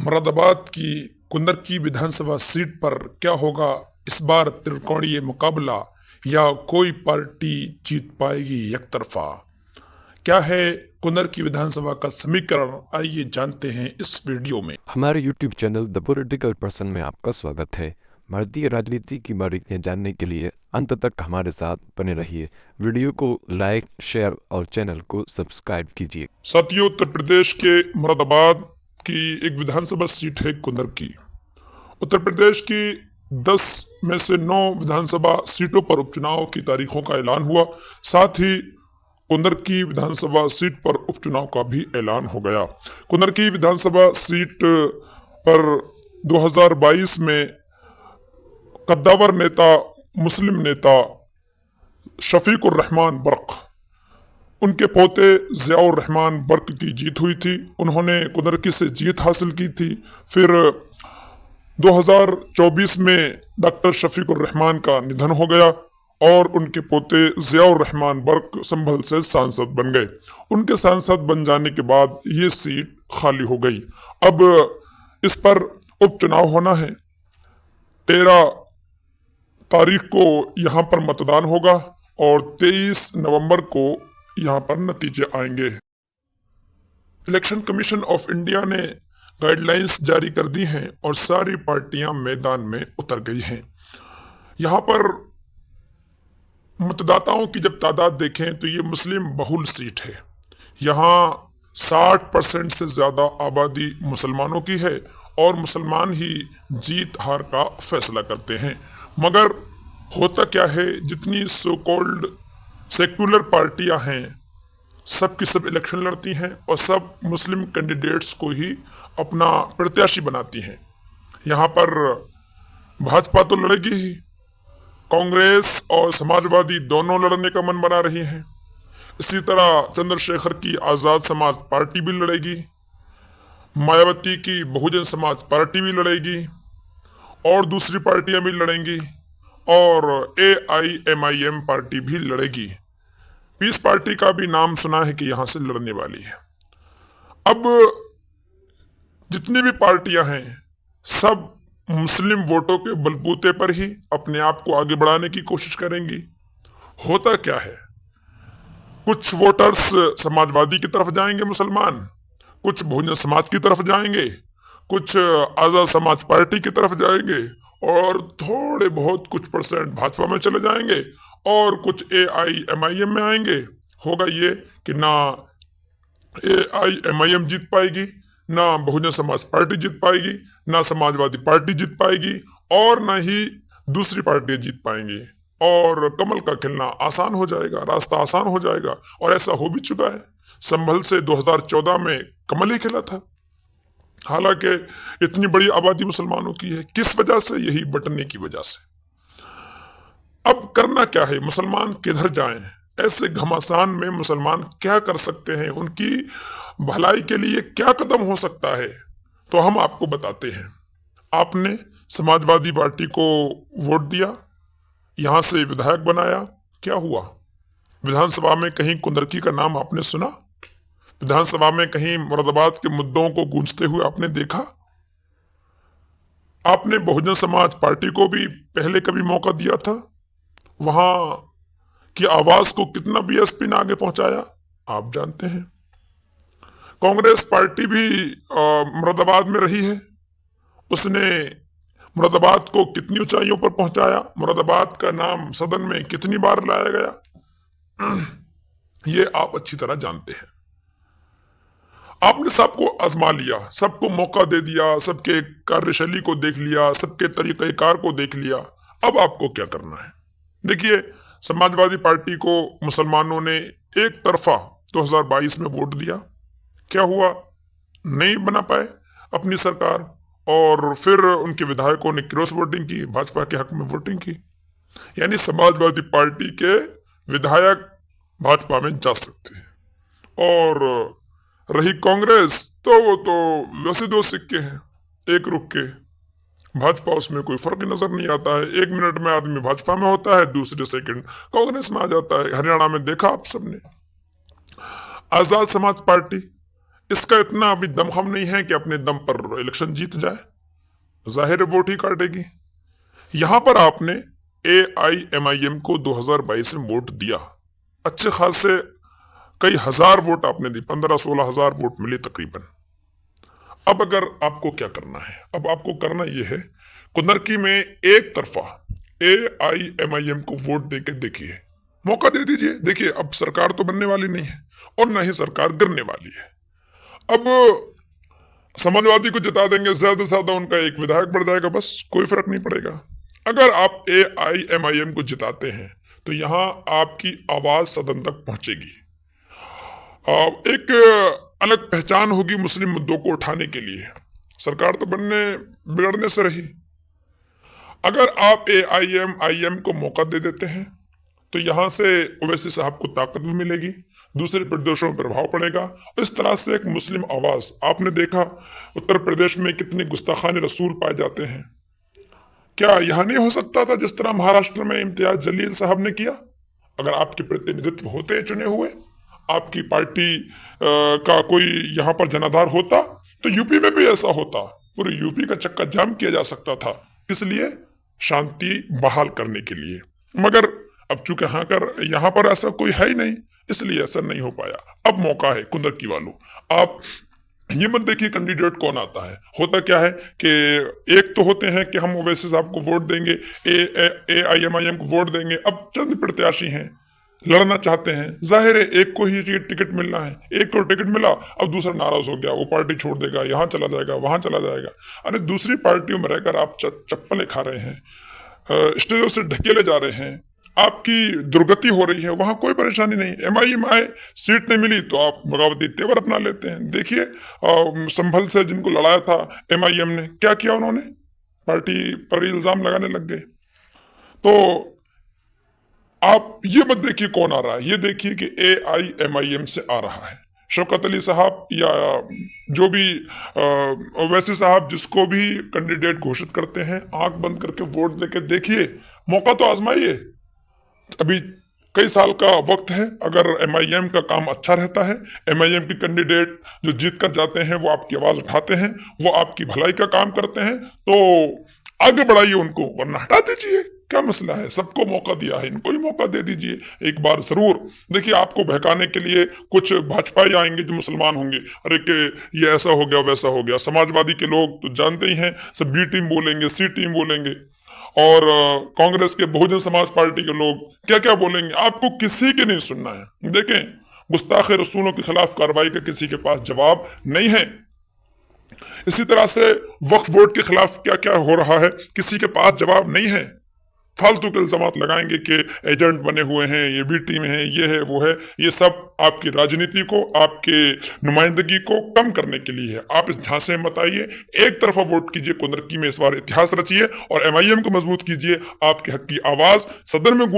मुरादाबाद की कुंदरकी विधानसभा सीट पर क्या होगा इस बार त्रिकोणीय मुकाबला, या कोई पार्टी जीत पाएगी एकतरफा? क्या है कुंदरकी विधानसभा का समीकरण, आइए जानते हैं इस वीडियो में। हमारे YouTube channel the political person में आपका स्वागत है। भारतीय राजनीति की बारीकियां जानने के लिए अंत तक हमारे साथ बने रहिए। वीडियो को लाइक, शेयर और चैनल को सब्सक्राइब कीजिए। साथियों, उत्तर प्रदेश के मुरादाबाद की एक विधानसभा सीट है कुंदरकी। उत्तर प्रदेश की 10 में से 9 विधानसभा सीटों पर उपचुनाव की तारीखों का ऐलान हुआ। साथ ही कुंदरकी विधानसभा सीट पर उपचुनाव का भी ऐलान हो गया। कुंदरकी विधानसभा सीट पर 2022 में कद्दावर नेता, मुस्लिम नेता शफीकुर रहमान बर्क, उनके पोते ज़ियाउर रहमान बर्क की जीत हुई थी। उन्होंने कुंदरकी से जीत हासिल की थी। फिर 2024 में डॉक्टर शफीकुर रहमान का निधन हो गया और उनके पोते ज़ियाउर रहमान बर्क संभल से सांसद बन गए। उनके सांसद बन जाने के बाद ये सीट खाली हो गई। अब इस पर उपचुनाव होना है। 13 तारीख को यहाँ पर मतदान होगा और 23 नवंबर को यहाँ पर नतीजे आएंगे। इलेक्शन कमीशन ऑफ इंडिया ने गाइडलाइंस जारी कर दी हैं और सारी पार्टियां मैदान में उतर गई हैं। यहाँ पर मतदाताओं की जब तादाद देखें तो ये मुस्लिम बहुल सीट है। यहाँ 60% से ज़्यादा आबादी मुसलमानों की है और मुसलमान ही जीत हार का फैसला करते हैं। मगर होता क्या है, जितनी सो कॉल्ड सेक्युलर पार्टियां हैं सब की सब इलेक्शन लड़ती हैं और सब मुस्लिम कैंडिडेट्स को ही अपना प्रत्याशी बनाती हैं। यहाँ पर भाजपा तो लड़ेगी ही, कांग्रेस और समाजवादी दोनों लड़ने का मन बना रही हैं। इसी तरह चंद्रशेखर की आज़ाद समाज पार्टी भी लड़ेगी, मायावती की बहुजन समाज पार्टी भी लड़ेगी और दूसरी पार्टियां भी लड़ेंगी और AIMIM पार्टी भी लड़ेगी। पीस पार्टी का भी नाम सुना है कि यहां से लड़ने वाली है। अब जितनी भी पार्टियां हैं सब मुस्लिम वोटों के बलबूते पर ही अपने आप को आगे बढ़ाने की कोशिश करेंगी। होता क्या है, कुछ वोटर्स समाजवादी की तरफ जाएंगे मुसलमान, कुछ बहुजन समाज की तरफ जाएंगे, कुछ आज़ाद समाज पार्टी की तरफ जाएंगे और थोड़े बहुत कुछ परसेंट भाजपा में चले जाएंगे और कुछ AIMIM में आएंगे। होगा ये कि ना AIMIM जीत पाएगी, ना बहुजन समाज पार्टी जीत पाएगी, ना समाजवादी पार्टी जीत पाएगी और ना ही दूसरी पार्टियां जीत पाएंगी और कमल का खिलना आसान हो जाएगा, रास्ता आसान हो जाएगा। और ऐसा हो भी चुका है। संभल से 2014 में कमल ही खिला था। हालांकि इतनी बड़ी आबादी मुसलमानों की है, किस वजह से? यही बंटने की वजह से। अब करना क्या है, मुसलमान किधर जाएं? ऐसे घमासान में मुसलमान क्या कर सकते हैं? उनकी भलाई के लिए क्या कदम हो सकता है? तो हम आपको बताते हैं। आपने समाजवादी पार्टी को वोट दिया, यहां से विधायक बनाया, क्या हुआ? विधानसभा में कहीं कुंदरकी का नाम आपने सुना? विधानसभा में कहीं मुरादाबाद के मुद्दों को गूंजते हुए आपने देखा? आपने बहुजन समाज पार्टी को भी पहले कभी मौका दिया था? वहां की आवाज को कितना BSP ने आगे पहुंचाया आप जानते हैं। कांग्रेस पार्टी भी मुरादाबाद में रही है। उसने मुरादाबाद को कितनी ऊंचाइयों पर पहुंचाया, मुरादाबाद का नाम सदन में कितनी बार लाया गया, ये आप अच्छी तरह जानते हैं। आपने सबको आजमा लिया, सबको मौका दे दिया, सबके कार्यशैली को देख लिया, सबके तरीक़ेकार को देख लिया। अब आपको क्या करना है? देखिए, समाजवादी पार्टी को मुसलमानों ने एक तरफा 2022 में वोट दिया। क्या हुआ? नहीं बना पाए अपनी सरकार और फिर उनके विधायकों ने क्रॉस वोटिंग की, भाजपा के हक में वोटिंग की। यानी समाजवादी पार्टी के विधायक भाजपा में जा सकते हैं। और रही कांग्रेस, तो वो तो वैसे 2 सिक्के हैं, एक रुख के। भाजपा, उसमें कोई फर्क नजर नहीं आता है। 1 मिनट में आदमी भाजपा में होता है, दूसरे सेकंड कांग्रेस में आ जाता है। हरियाणा में देखा आप सबने। आजाद समाज पार्टी इसका इतना अभी दमखम नहीं है कि अपने दम पर इलेक्शन जीत जाए, जाहिर है वोट ही काटेगी। यहां पर आपने AIMIM को 2022 में वोट दिया, अच्छे खासे कई हजार वोट आपने दी, 15-16 हजार वोट मिले तकरीबन। अब अगर आपको क्या करना है, अब आपको करना यह है, कुंदरकी में एक तरफा AIMIM को वोट देके देखिए, मौका दे दीजिए। देखिए अब सरकार तो बनने वाली नहीं है और ना ही सरकार गिरने वाली है। अब समाजवादी को जिता देंगे, ज्यादा से ज्यादा उनका एक विधायक बढ़ जाएगा, बस कोई फर्क नहीं पड़ेगा। अगर आप AIMIM को जिताते हैं तो यहां आपकी आवाज सदन तक पहुंचेगी, एक अलग पहचान होगी मुस्लिम मुद्दों को उठाने के लिए। सरकार तो बनने बिगड़ने से रही। अगर आप AIMIM को मौका दे देते हैं तो यहां से ओवैसी साहब को ताकत भी मिलेगी, दूसरे प्रदेशों में प्रभाव पड़ेगा। इस तरह से एक मुस्लिम आवाज, आपने देखा उत्तर प्रदेश में कितने गुस्ताखानी रसूल पाए जाते हैं, क्या यह नहीं हो सकता था जिस तरह महाराष्ट्र में इम्तियाज जलील साहब ने किया? अगर आपके प्रतिनिधित्व होते चुने हुए, आपकी पार्टी का कोई यहाँ पर जनाधार होता तो यूपी में भी ऐसा होता, पूरे यूपी का चक्का जाम किया जा सकता था, इसलिए शांति बहाल करने के लिए। मगर अब चूंकि यहाँ पर ऐसा कोई है ही नहीं, इसलिए ऐसा नहीं हो पाया। अब मौका है कुंदरकी वालों, आप ये मत देखिए कैंडिडेट कौन आता है। होता क्या है कि एक तो होते हैं कि हम ओवैसी साहब को वोट देंगे, AIMIM को वोट देंगे। अब चंद प्रत्याशी हैं, लड़ना चाहते हैं, जाहिर है एक को ही टिकट मिलना है, एक को टिकट मिला, अब दूसरा नाराज हो गया, वो पार्टी छोड़ देगा, यहाँ चला जाएगा, वहां चला जाएगा। अरे दूसरी पार्टियों में रहकर आप चप्पलें खा रहे हैं, स्टेजों से ढकेले जा रहे हैं, आपकी दुर्गति हो रही है, वहां कोई परेशानी नहीं। MIMI सीट नहीं मिली तो आप बगावती तेवर अपना लेते हैं। देखिए संभल से जिनको लड़ाया था MIM ने, क्या किया उन्होंने, पार्टी पर इल्जाम लगाने लग गए। तो आप ये मत देखिए कौन आ रहा है, ये देखिए कि AIMIM से आ रहा है शौकत अली साहब या जो भी ओवैसी साहब, जिसको भी कैंडिडेट घोषित करते हैं, आंख बंद करके वोट देके देखिए, मौका तो आजमाइए। अभी कई साल का वक्त है, अगर MIM का काम अच्छा रहता है, MIM के कैंडिडेट जो जीत कर जाते हैं वो आपकी आवाज उठाते हैं, वो आपकी भलाई का काम करते हैं, तो आगे बढ़ाइए उनको, वरना हटा दीजिए, क्या मसला है। सबको मौका दिया है, इनको ही मौका दे दीजिए एक बार जरूर। देखिए आपको बहकाने के लिए कुछ भाजपाई आएंगे जो मुसलमान होंगे, अरे कि ये ऐसा हो गया वैसा हो गया। समाजवादी के लोग तो जानते ही हैं, सब B टीम बोलेंगे, C टीम बोलेंगे, और कांग्रेस के बहुजन समाज पार्टी के लोग क्या क्या बोलेंगे, आपको किसी के नहीं सुनना है। देखें गुस्ताख रसूलों के खिलाफ कार्रवाई का किसी के पास जवाब नहीं है। इसी तरह से वक्फ बोर्ड के खिलाफ क्या क्या हो रहा है, किसी के पास जवाब नहीं है। फालतू के इल्जाम लगाएंगे कि एजेंट बने हुए हैं, ये B टीम है, ये है वो है, ये सब आपकी राजनीति को, आपके नुमाइंदगी को कम करने के लिए है। आप इस झांसे में मत आइए, एक तरफा वोट कीजिए, कुंदरकी में इस बार इतिहास रचिए और MIM को मजबूत कीजिए। आपके हक की आवाज सदन में गूंज